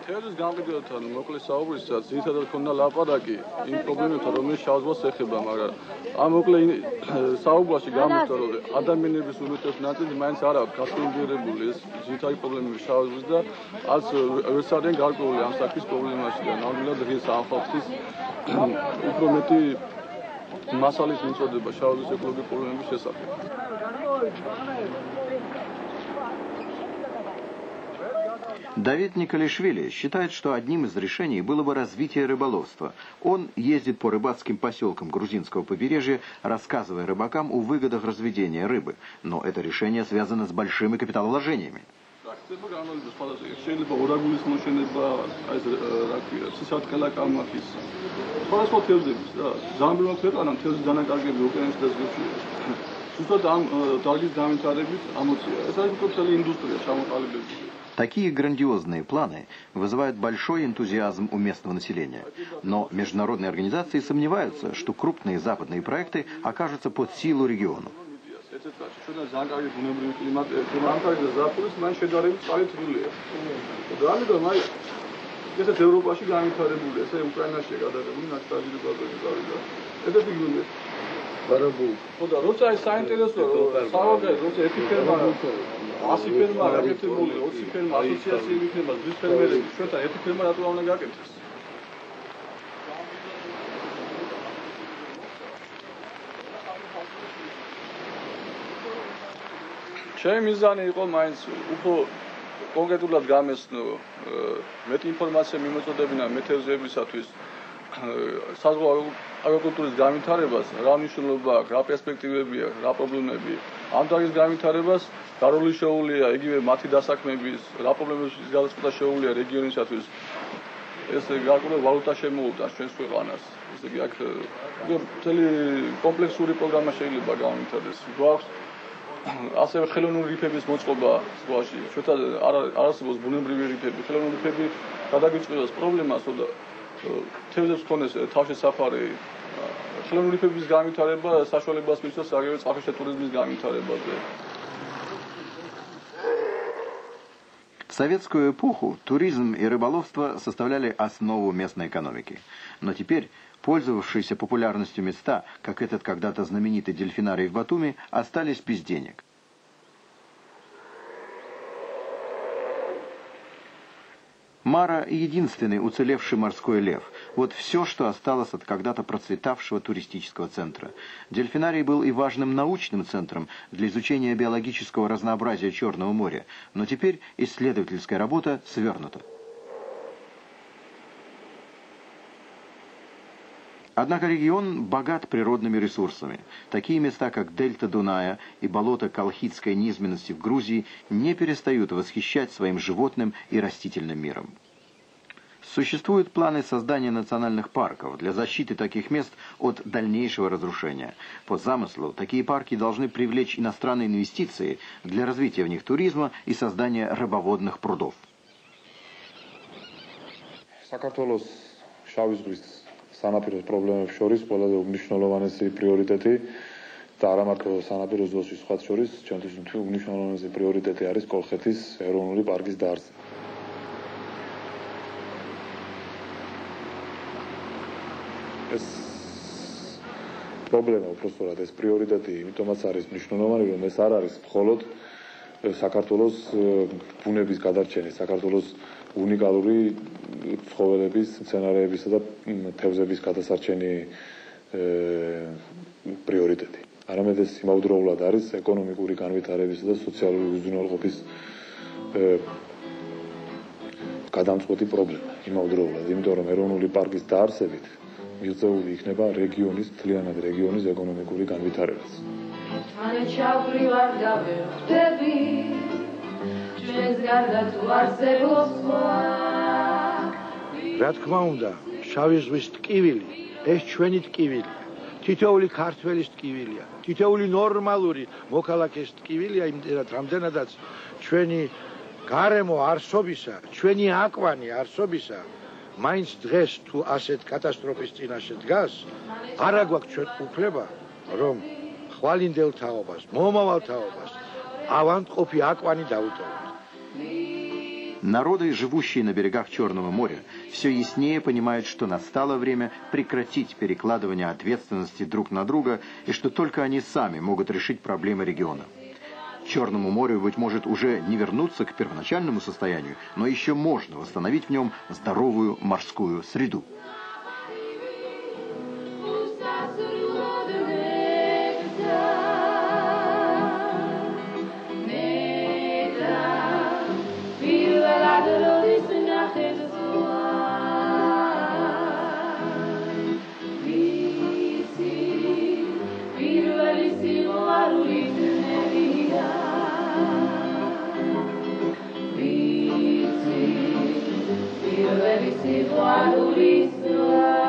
თეორიის გამყიდველთან მოკლე საუბრისას ძირითადად ქონდა ლაპარაკი იმ პრობლემებთან, რომელიც შავ ზღვას ეხება, მაგრამ ამ მოკლე საუბრაში გამოჩნდა, რომ ადამიანების უმეტეს ნაწილი მაინც არ აქვს გასაუბრებელი ეს ძირითადი პრობლემები შავ ზღვის და არც ვერც არიან გარკვეული ამ საქმის პრობლემაში და ნამდვილად დღეს ამ ხალხის უფრო მეტი მასალის მიწოდება შავ ზღვის ეკოლოგიური პრობლემების შესახებ. Давид Николишвили считает, что одним из решений было бы развитие рыболовства. Он ездит по рыбацким поселкам грузинского побережья, рассказывая рыбакам о выгодах разведения рыбы. Но это решение связано с большими капиталовложениями. Такие грандиозные планы вызывают большой энтузиазм у местного населения. Но международные организации сомневаются, что крупные западные проекты окажутся под силу региону. ჩემი მიზანი იყო მაინც უფრო კონკრეტულად გამესნო მეტი ინფორმაცია მიმოწოდებინა მეთევზეებისათვის საზღვაო აგრიკულტურის განვითარებას, რა მნიშვნელობა აქვს, რა პერსპექტივები აქვს, რა პრობლემები. ამ დარგის განვითარებას გარული შეუულია იგივე მათი დასაქმების, რა პრობლემების გადაწყვეტა შეუულია რეგიონისათვის. ეს გარკვეული ვალუტა შემოუწევს ჩვენს ქვეყანას. ესე იგი აქ მთელი კომპლექსური პროგრამა შეიძლება განვითარდეს. გვაქვს ასევე ხელოვნური რიფების მოწყობა ზღვაში. ჩვენთან არ არსებობს ბუნებრივი რიფები. ხელოვნური რიფები გადაგვიწყებას პრობლემას, რომ თევზებს ქონდეს თავში საფარი. ხელოვნური რიფების განვითარება საშუალებას მისცემს აგრეთვე წყალქვეშა ტურიზმის განვითარებაზე. В советскую эпоху туризм и рыболовство составляли основу местной экономики. Но теперь пользовавшиеся популярностью места, как этот когда-то знаменитый дельфинарий в Батуми, остались без денег. Мара – единственный уцелевший морской лев. Вот все, что осталось от когда-то процветавшего туристического центра. Дельфинарий был и важным научным центром для изучения биологического разнообразия Черного моря. Но теперь исследовательская работа свернута. Однако регион богат природными ресурсами. Такие места, как дельта Дуная и болото колхидской низменности в Грузии, не перестают восхищать своим животным и растительным миром. Существуют планы создания национальных парков для защиты таких мест от дальнейшего разрушения. По замыслу, такие парки должны привлечь иностранные инвестиции для развития в них туризма и создания рыбоводных прудов. სანაპიროს პრობლემებს შორის ყველაზე უმნიშვნელოვანესი პრიორიტეტი და არა მარტო სანაპიროს ზოლში სხვა შორის, ჩვენთვის უმნიშვნელოვანესი პრიორიტეტი არის კოლხეთის ეროვნული პარკის დაარსება. ეს პრობლემა უბრალოდ ეს პრიორიტეტი იმიტომაც არის მნიშვნელოვანი, რომ ეს არ არის მხოლოდ საქართველოს ბუნების გადარჩენის, საქართველოს უნიკალური ცხოველების, მცენარეებისა და თევზების გადასარჩენი პრიორიტეტი. არამედ ეს იმავდროულად არის ეკონომიკური განვითარებისა და სოციალური უზრუნველყოფის გადამწყვეტი პრობლემა. იმავდროულად, იმიტომ რომ ეროვნული პარკის დაარსებით მიღწეული იქნება რეგიონის, მთლიანად რეგიონის ეკონომიკური განვითარებაც. რა თქმა უნდა, შავი ზღვის ტკივილი, ეს ჩვენი ტკივილია. თითოეული ქართველის ტკივილია. თითოეული ნორმალური მოქალაქის ტკივილია, იმდენად რამდენადაც ჩვენი გარემო არსობისა, ჩვენი აკვანი არსობისა, მაინც დღეს თუ ასეთ კატასტროფის წინაშე დგას, არ აგვაქვს ჩვენ უფლება, რომ ხვალინდელ თაობას, მომავალ თაობას ავანტყოფი აკვანი დავუტოვოთ. Народы, живущие на берегах Черного моря, все яснее понимают, что настало время прекратить перекладывание ответственности друг на друга и что только они сами могут решить проблемы региона. Черному морю, быть может, уже не вернуться к первоначальному состоянию, но еще можно восстановить в нем здоровую морскую среду. Io